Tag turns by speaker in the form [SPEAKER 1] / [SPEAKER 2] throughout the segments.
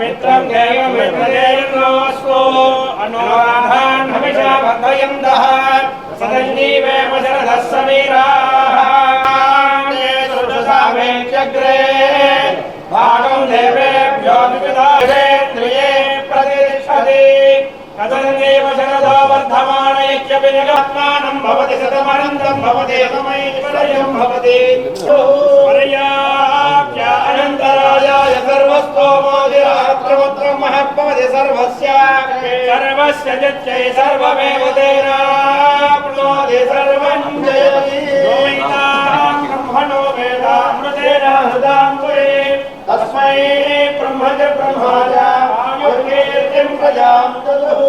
[SPEAKER 1] मित्रं देवमित्रदेवनोऽस्तु अनुराधान् हविषा वर्धयन्तः सदञ्जीवेम शरदः समीराः सुषसामेत्यग्रे भागं देवेभ्यो विविधायेन्द्रिये प्रतिष्ठति तदन्येव शरदो वर्धमानैक्यपि निगात्मानं भवति शतमनन्तं भवति एकमैश्वर्यं भवति पर्याप्य अनन्तरायाय सर्वस्तोमोदिरात्रवत्रं महत्भवति सर्वस्य जत्यै सर्वमेव तेनाप्नोति सर्वं जयति गोविन्दां ब्रह्मणो वेदामृतेन हृदां पुरे तस्मै ब्रह्मज ब्रह्माय आयुर्कीर्तिं प्रजां ददुः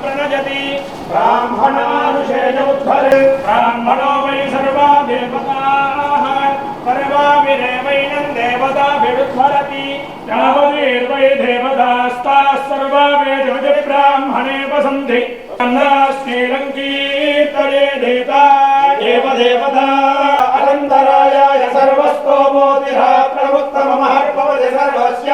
[SPEAKER 1] प्रणजति ब्राह्मणानुषेण उद्धरे ब्राह्मणो वै सर्वा देवताः सर्वाभिरेवैनं देवताभिरुद्धरति यावदेर्वै देवतास्ताः सर्वा वेदवति ब्राह्मणे वसन्ति श्रीलङ्कीर्तये देता एव देवता अनन्तरायाय सर्वस्तोमोतिहा प्रमुत्तममहर्भवति सर्वस्य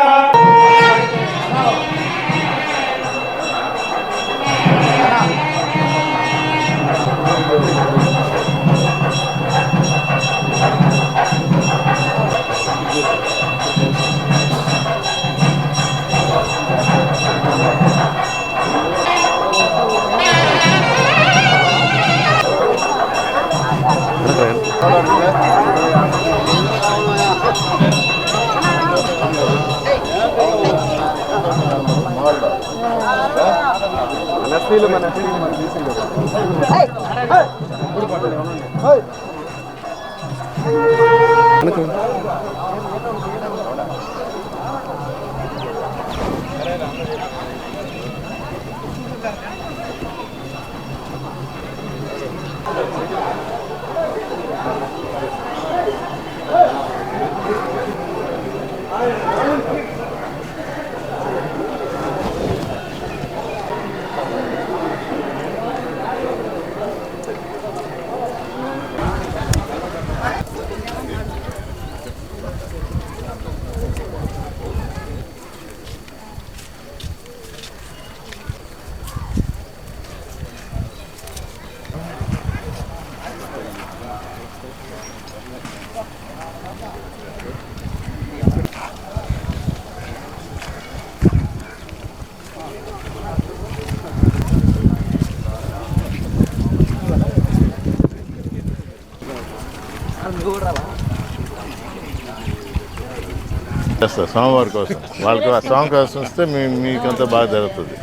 [SPEAKER 2] సోమవారం కోసం వాళ్ళకి స్వామి కోసం వస్తే మీకంతా బాగా జరుగుతుంది.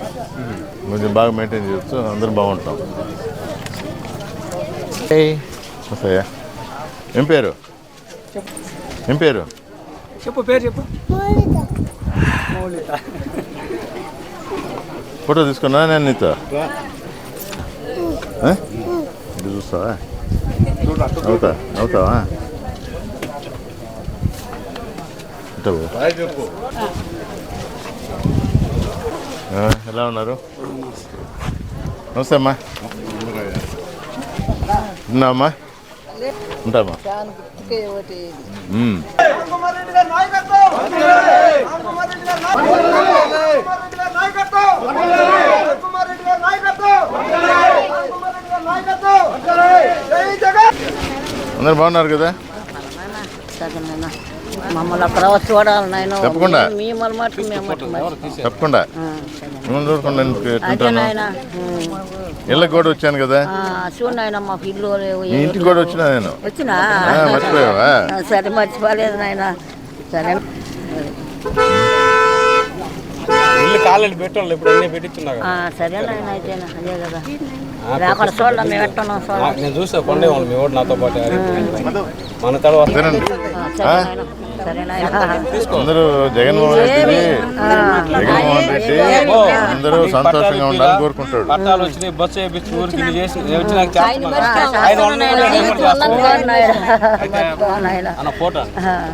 [SPEAKER 2] కొంచెం బాగా మెయింటైన్ చేయొచ్చు, అందరూ బాగుంటాం. వస్తాయా? ఏం పేరు? ఏం పేరు
[SPEAKER 3] చెప్పు. పేరు చెప్పు.
[SPEAKER 2] ఫోటో తీసుకున్నా నేను నీతో చూస్తావా? అవుతావా? ఎలా ఉన్నారు? నమస్తే అమ్మా. ఉన్నామ్మా? ఉంటామా? అందరు బాగున్నారు కదా?
[SPEAKER 4] మమ్మల్ని అక్కడ చూడాలి నాయన.
[SPEAKER 2] తప్పకుండా తప్పకుండా ఇళ్ళకి కూడా వచ్చాను కదా.
[SPEAKER 4] చూడాయన మాకు ఇల్లు
[SPEAKER 2] మీ ఇంటికి కూడా వచ్చినా నేను.
[SPEAKER 4] వచ్చినా?
[SPEAKER 2] మర్చిపోయావా?
[SPEAKER 4] సరే మర్చిపోలేదు నాయన. సరే
[SPEAKER 3] ఇల్లు కాలేజీ పెట్టాలి ఇప్పుడు అన్నీ పెట్టించున్నా.
[SPEAKER 4] సరే నాయన అయితే అదే కదా. అక్కడ చూడాలి మేము ఎట్టున్నాం.
[SPEAKER 3] నేను చూసా కొండే వాళ్ళు మీ ఓటు నాతో పాటు మన తర్వాత
[SPEAKER 2] అందరూ జగన్మోహన్ రెడ్డి అందరూ సంతోషంగా ఉండాలని కోరుకుంటాడు.
[SPEAKER 3] పట్టాలు వచ్చినాయి, బస్సు వేయించి ఊరికి వచ్చినాక ఫోటో